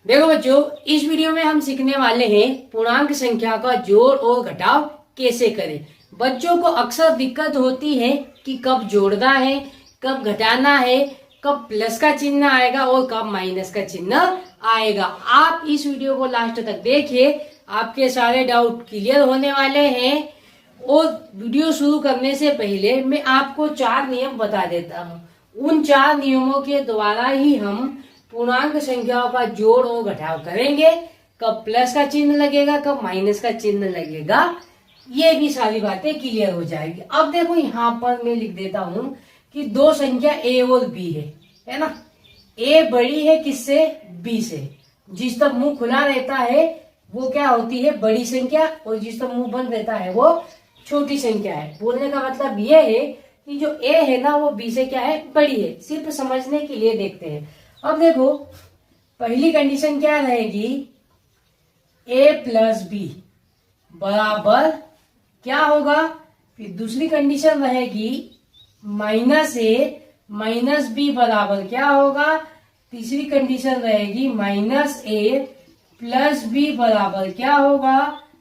देखो बच्चों, इस वीडियो में हम सीखने वाले हैं पूर्णांक संख्या का जोड़ और घटाव कैसे करें। बच्चों को अक्सर दिक्कत होती है कि कब जोड़ना है, कब घटाना है, कब प्लस का चिन्ह आएगा और कब माइनस का चिन्ह आएगा। आप इस वीडियो को लास्ट तक देखिए, आपके सारे डाउट क्लियर होने वाले हैं। और वीडियो शुरू करने से पहले मैं आपको 4 नियम बता देता हूँ। उन 4 नियमों के द्वारा ही हम पूर्णांक संख्याओं का जोड़ और घटाव करेंगे। कब प्लस का चिन्ह लगेगा, कब माइनस का चिन्ह लगेगा, ये भी सारी बातें क्लियर हो जाएगी। अब देखो, यहाँ पर मैं लिख देता हूँ कि 2 संख्या ए और बी है ना। ए बड़ी है किससे? बी से। जिस तक मुंह खुला रहता है वो क्या होती है? बड़ी संख्या, और जिस तक मुंह बंद रहता है वो छोटी संख्या है। बोलने का मतलब ये है कि जो ए है ना वो बी से क्या है? बड़ी है। सिर्फ समझने के लिए देखते हैं। अब देखो, पहली कंडीशन क्या रहेगी? ए प्लस बी बराबर क्या होगा? फिर दूसरी कंडीशन रहेगी माइनस ए माइनस बी बराबर क्या होगा? तीसरी कंडीशन रहेगी माइनस ए प्लस बी बराबर क्या होगा?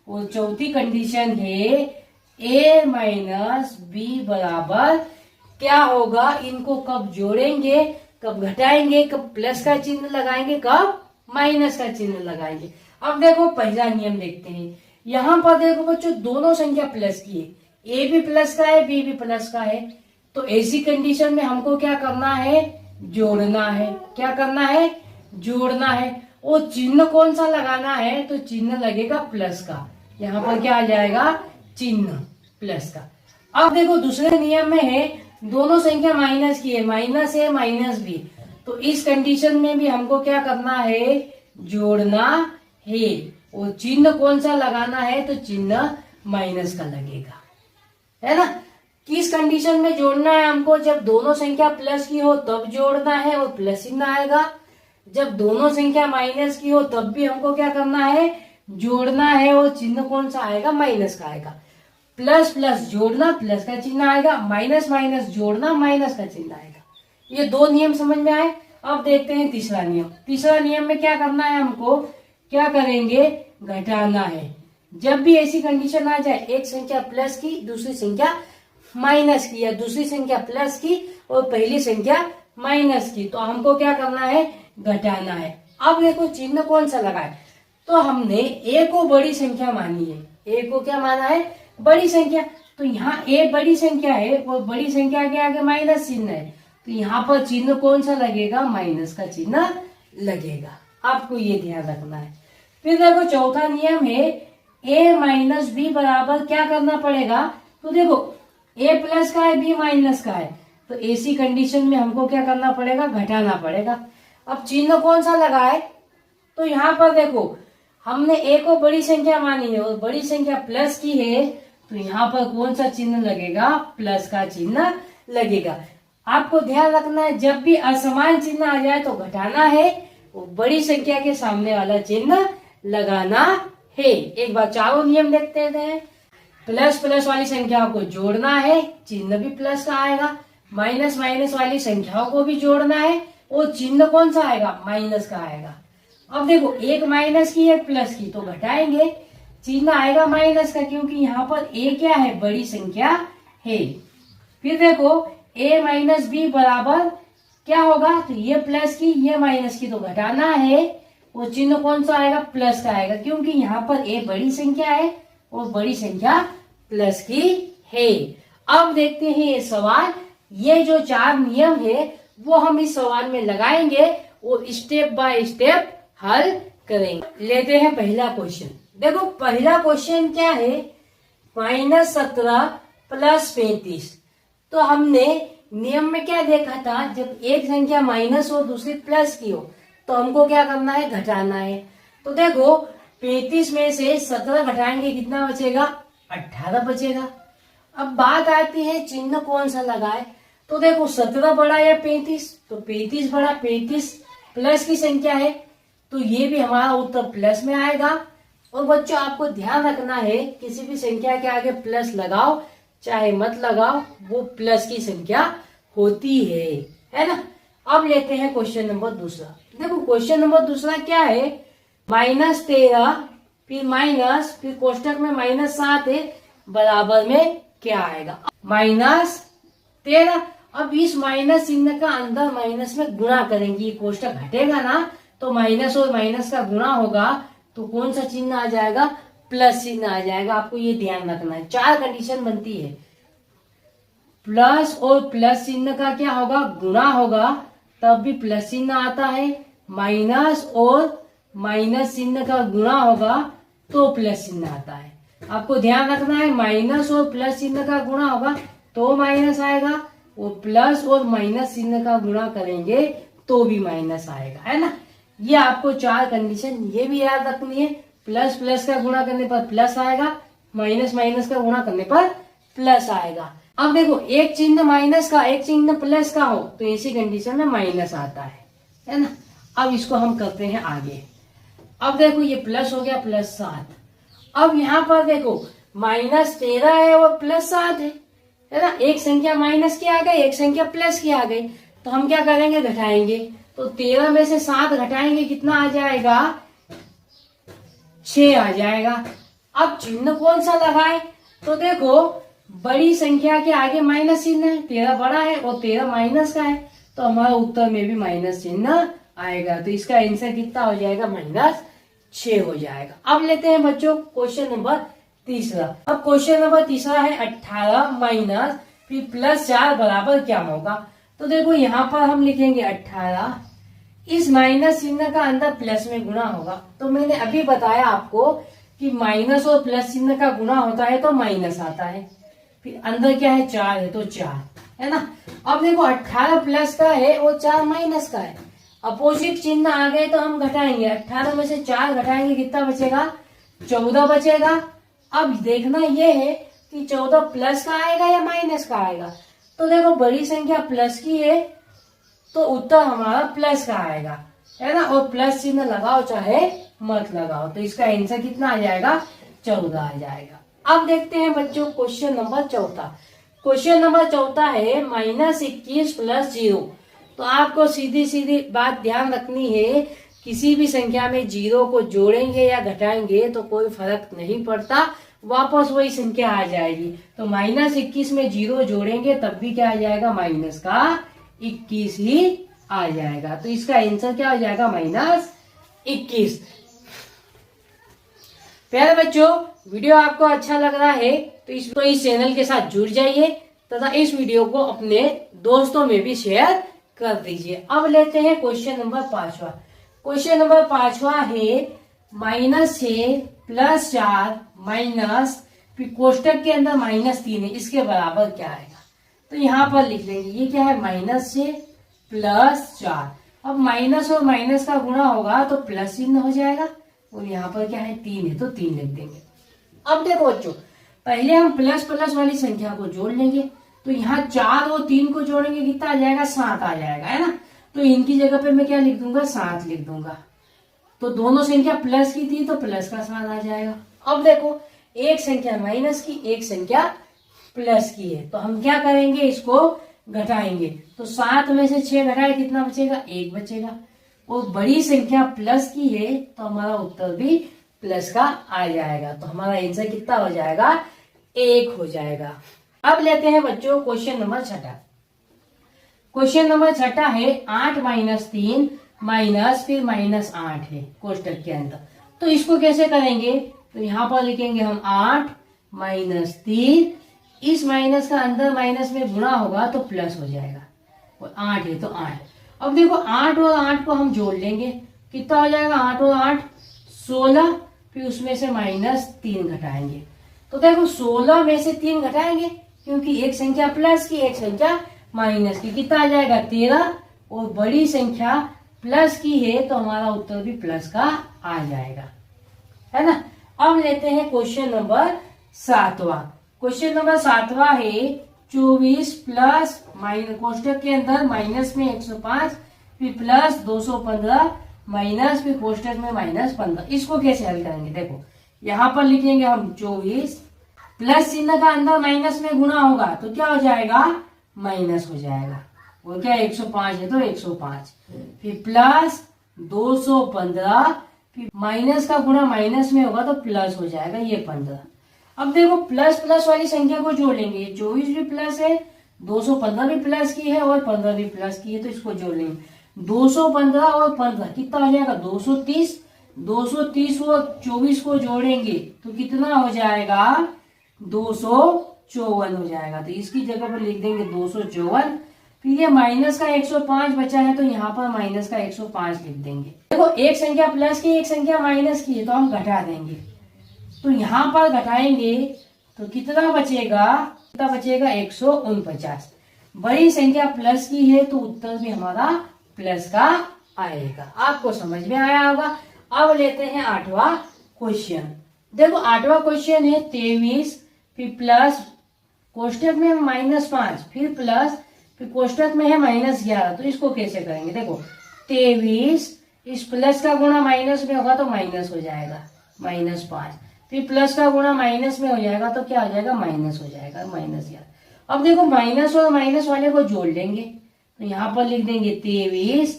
और चौथी कंडीशन है ए माइनस बी बराबर क्या होगा? इनको कब जोड़ेंगे, कब घटाएंगे, कब प्लस का चिन्ह लगाएंगे, कब माइनस का चिन्ह लगाएंगे। अब देखो, पहला नियम देखते हैं। यहाँ पर देखो बच्चों, दोनों संख्या प्लस की है। ए भी प्लस का है, बी भी प्लस का है। तो ऐसी कंडीशन में हमको क्या करना है? जोड़ना है। क्या करना है? जोड़ना है। और चिन्ह कौन सा लगाना है? तो चिन्ह लगेगा प्लस का। यहाँ पर क्या आ जाएगा? चिन्ह प्लस का। अब देखो, दूसरे नियम में है दोनों संख्या माइनस की है, माइनस ए माइनस बी। तो इस कंडीशन में भी हमको क्या करना है? जोड़ना है। और चिन्ह कौन सा लगाना है? तो चिन्ह माइनस का लगेगा, है ना। किस कंडीशन में जोड़ना है हमको? जब दोनों संख्या प्लस की हो तब जोड़ना है और प्लस चिन्ह आएगा। जब दोनों संख्या माइनस की हो तब भी हमको क्या करना है? जोड़ना है, और चिन्ह कौन सा आएगा? माइनस का आएगा। प्लस प्लस जोड़ना, प्लस का चिन्ह आएगा। माइनस माइनस जोड़ना, माइनस का चिन्ह आएगा। ये 2 नियम समझ में आए। अब देखते हैं तीसरा नियम। तीसरा नियम में क्या करना है हमको? क्या करेंगे? घटाना है। जब भी ऐसी कंडीशन आ जाए, एक संख्या प्लस की दूसरी संख्या माइनस की, या दूसरी संख्या प्लस की और पहली संख्या माइनस की, तो हमको क्या करना है? घटाना है। अब देखो, चिन्ह कौन सा लगाए? तो हमने ए को बड़ी संख्या मानी है। ए को क्या माना है? बड़ी संख्या। तो यहाँ ए बड़ी संख्या है और बड़ी संख्या के आगे माइनस चिन्ह है, तो यहाँ पर चिन्ह कौन सा लगेगा? माइनस का चिन्ह लगेगा। आपको ये ध्यान रखना है। फिर देखो, चौथा नियम है ए माइनस बी बराबर क्या करना पड़ेगा? तो देखो, ए प्लस का है, बी माइनस का है, तो ऐसी कंडीशन में हमको क्या करना पड़ेगा? घटाना पड़ेगा। अब चिन्ह कौन सा लगाए? तो यहाँ पर देखो, हमने ए को बड़ी संख्या मानी है और बड़ी संख्या प्लस की है, तो यहाँ पर कौन सा चिन्ह लगेगा? प्लस का चिन्ह लगेगा। आपको ध्यान रखना है, जब भी असमान चिन्ह आ जाए तो घटाना है, और बड़ी संख्या के सामने वाला चिन्ह लगाना है। एक बार चारों नियम देखते हैं। प्लस प्लस वाली संख्याओं को जोड़ना है, चिन्ह भी प्लस का आएगा। माइनस माइनस वाली संख्याओं को भी जोड़ना है, और चिन्ह कौन सा आएगा? माइनस का आएगा। अब देखो, एक माइनस की एक प्लस की, तो घटाएंगे, चिन्ह आएगा माइनस का, क्योंकि यहाँ पर ए क्या है? बड़ी संख्या है। फिर देखो, ए माइनस बी बराबर क्या होगा? तो ये प्लस की, ये माइनस की, तो घटाना है, और चिन्ह कौन सा आएगा? प्लस का आएगा, क्योंकि यहाँ पर ए बड़ी संख्या है और बड़ी संख्या प्लस की है। अब देखते हैं ये सवाल। ये जो 4 नियम है वो हम इस सवाल में लगाएंगे और स्टेप बाय स्टेप हल करेंगे। लेते हैं पहला क्वेश्चन। देखो, पहला क्वेश्चन क्या है? -17 प्लस 35। तो हमने नियम में क्या देखा था? जब एक संख्या माइनस हो दूसरी प्लस की हो तो हमको क्या करना है? घटाना है। तो देखो, 35 में से 17 घटाएंगे, कितना बचेगा? 18 बचेगा। अब बात आती है चिन्ह कौन सा लगाए। तो देखो, 17 बड़ा या 35? तो 35 बड़ा। 35 प्लस की संख्या है, तो ये भी हमारा उत्तर प्लस में आएगा। और बच्चों, आपको ध्यान रखना है, किसी भी संख्या के आगे प्लस लगाओ चाहे मत लगाओ, वो प्लस की संख्या होती है ना। अब लेते हैं क्वेश्चन नंबर दूसरा। देखो क्वेश्चन नंबर दूसरा क्या है, -13 फिर माइनस फिर कोष्टक में -7 है, बराबर में क्या आएगा, -13। अब इस माइनस चिन्ह का अंदर माइनस में गुणा करेंगे, ये कोष्टक घटेगा ना, तो माइनस और माइनस का गुणा होगा तो कौन सा चिन्ह आ जाएगा, प्लस चिन्ह आ जाएगा। आपको ये ध्यान रखना है, 4 कंडीशन बनती है, प्लस और प्लस चिन्ह का क्या होगा, गुणा होगा, तब भी प्लस चिन्ह आता है, माइनस और माइनस चिन्ह का गुणा होगा तो प्लस चिन्ह आता है। आपको ध्यान रखना है, माइनस और प्लस चिन्ह का गुणा होगा तो माइनस आएगा, और प्लस और माइनस चिन्ह का गुणा करेंगे तो भी माइनस आएगा, है ना। ये आपको 4 कंडीशन ये भी याद रखनी है, प्लस प्लस का गुणा करने पर प्लस आएगा, माइनस माइनस का गुणा करने पर प्लस आएगा। अब देखो एक चिन्ह माइनस का एक चिन्ह प्लस का हो तो ऐसी कंडीशन में माइनस आता है ना। अब इसको हम करते हैं आगे। अब देखो ये प्लस हो गया, +7। अब यहाँ पर देखो -13 है और +7 है ना। एक संख्या माइनस की आ गई, एक संख्या प्लस की आ गई, तो हम क्या करेंगे, घटाएंगे। तो 13 में से 7 घटाएंगे, कितना आ जाएगा, 6 आ जाएगा। अब चिन्ह कौन सा लगाए, तो देखो बड़ी संख्या के आगे माइनस चिन्ह है, 13 बड़ा है और 13 माइनस का है, तो हमारा उत्तर में भी माइनस चिन्ह आएगा। तो इसका आंसर कितना हो जाएगा, -6 हो जाएगा। अब लेते हैं बच्चों क्वेश्चन नंबर तीसरा। अब क्वेश्चन नंबर तीसरा है 18 माइनस फिर +4 बराबर क्या होगा। तो देखो यहाँ पर हम लिखेंगे 18, इस माइनस चिन्ह का अंदर प्लस में गुणा होगा। तो मैंने अभी बताया आपको कि माइनस और प्लस चिन्ह का गुणा होता है तो माइनस आता है, फिर अंदर क्या है, 4 है तो 4 है ना। अब देखो 18 प्लस का है और 4 माइनस का है, अपोजिट चिन्ह आ गए तो हम घटाएंगे। 18 में से 4 घटाएंगे, कितना बचेगा, 14 बचेगा। अब देखना ये है कि 14 प्लस का आएगा या माइनस का आएगा। तो देखो बड़ी संख्या प्लस की है तो उत्तर हमारा प्लस का आएगा, है ना। और प्लस चिन्ह लगाओ चाहे मत लगाओ, तो इसका आंसर कितना आ जाएगा, 14 आ जाएगा। अब देखते हैं बच्चों क्वेश्चन नंबर चौथा। क्वेश्चन नंबर चौथा है -21 + 0। तो आपको सीधी सीधी बात ध्यान रखनी है, किसी भी संख्या में 0 को जोड़ेंगे या घटाएंगे तो कोई फर्क नहीं पड़ता, वापस वही संख्या आ जाएगी। तो -21 में 0 जोड़ेंगे तब भी क्या आ जाएगा, -21 ही आ जाएगा। तो इसका आंसर क्या हो जाएगा, -21। प्यारे बच्चों, वीडियो आपको अच्छा लग रहा है तो इस चैनल के साथ जुड़ जाइए तथा इस वीडियो को अपने दोस्तों में भी शेयर कर दीजिए। अब लेते हैं क्वेश्चन नंबर 5वां। क्वेश्चन नंबर 5वां है -6 + 4 माइनस फिर कोष्टक के अंदर -3 है, इसके बराबर क्या आएगा। तो यहाँ पर लिख लेंगे, ये क्या है, -6 + 4। अब माइनस और माइनस का गुणा होगा तो प्लस चिन्ह हो जाएगा, और यहाँ पर क्या है, 3 है तो 3 लिख देंगे। अब देखो बच्चों, पहले हम प्लस प्लस वाली संख्या को जोड़ लेंगे। तो यहाँ 4 और 3 को जोड़ेंगे, कितना आ जाएगा, 7 आ जाएगा, है ना। तो इनकी जगह पे मैं क्या लिख दूंगा, 7 लिख दूंगा। तो दोनों संख्या प्लस की थी तो प्लस का 7 आ जाएगा। अब देखो एक संख्या माइनस की, एक संख्या प्लस की है, तो हम क्या करेंगे, इसको घटाएंगे। तो 7 में से 6 घटाए, कितना बचेगा, 1 बचेगा। और बड़ी संख्या प्लस की है तो हमारा उत्तर भी प्लस का आ जाएगा। तो हमारा आंसर कितना हो जाएगा, 1 हो जाएगा। अब लेते हैं बच्चों क्वेश्चन नंबर 6। क्वेश्चन नंबर 6 है 8 - 3 माइनस फिर -8 है कोष्टक के अंदर। तो इसको कैसे करेंगे, तो यहाँ पर लिखेंगे हम 8 - 3, इस माइनस का अंदर माइनस में गुणा होगा तो प्लस हो जाएगा, और 8 है तो 8। अब देखो 8 और 8 को हम जोड़ लेंगे, कितना हो जाएगा, 8 और 8 16, फिर उसमें से -3 घटाएंगे। तो देखो 16 में से 3 घटाएंगे क्योंकि एक संख्या प्लस की, एक संख्या माइनस की, कितना आ जाएगा, 13। और बड़ी संख्या प्लस की है तो हमारा उत्तर भी प्लस का आ जाएगा, है ना। अब लेते हैं क्वेश्चन नंबर 7वां। क्वेश्चन नंबर 7वां है 24 प्लस माइनस, कोष्टक के अंदर माइनस में 105 फिर प्लस 215 माइनस फिर कोष्टक में -15। इसको कैसे हल करेंगे, देखो यहाँ पर लिखेंगे हम 24, प्लस चिन्ह का अंदर माइनस में गुणा होगा तो क्या हो जाएगा, माइनस हो जाएगा। वो क्या 105 है तो 105, फिर प्लस 215, माइनस का गुणा माइनस में होगा तो प्लस हो जाएगा ये 15। अब देखो प्लस प्लस वाली संख्या को जोड़ लेंगे, ये 24 भी प्लस है, 215 भी प्लस की है और 15 भी प्लस की है, तो इसको जोड़ लेंगे। 215 और 15 कितना हो जाएगा 230, 230 और 24 को जोड़ेंगे तो कितना हो जाएगा 254 हो जाएगा। तो इसकी जगह पर लिख देंगे 254। फिर ये माइनस का 105 बचा है तो यहाँ पर माइनस का 105 लिख देंगे। देखो एक संख्या प्लस की एक संख्या माइनस की है तो हम घटा देंगे, तो यहाँ पर घटाएंगे तो कितना बचेगा, 149। बड़ी संख्या प्लस की है तो उत्तर भी हमारा प्लस का आएगा। आपको समझ में आया होगा। अब लेते हैं 8वां क्वेश्चन। देखो 8वां क्वेश्चन है 23, फिर प्लस कोष्टक में -5, फिर प्लस, फिर कोष्टक में है -11। तो इसको कैसे करेंगे, देखो 23 इस प्लस का गुणा माइनस में होगा तो माइनस हो जाएगा -5, फिर प्लस का गुणा माइनस में हो जाएगा तो क्या हो जाएगा माइनस हो जाएगा -11। अब देखो माइनस और माइनस वाले को जोड़ लेंगे तो यहाँ पर लिख देंगे 23,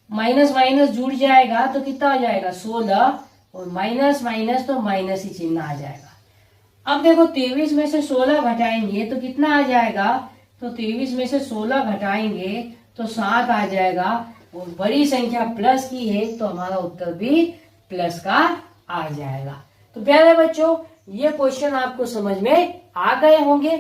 माइनस माइनस जुड़ जाएगा तो कितना हो जाएगा 16, और माइनस माइनस तो माइनस ही चिन्ह आ जाएगा। अब देखो 23 में से 16 घटाएंगे तो कितना आ जाएगा, तो 23 में से 16 घटाएंगे तो 7 आ जाएगा, और बड़ी संख्या प्लस की है तो हमारा उत्तर भी प्लस का आ जाएगा। तो प्यारे बच्चों ये क्वेश्चन आपको समझ में आ गए होंगे।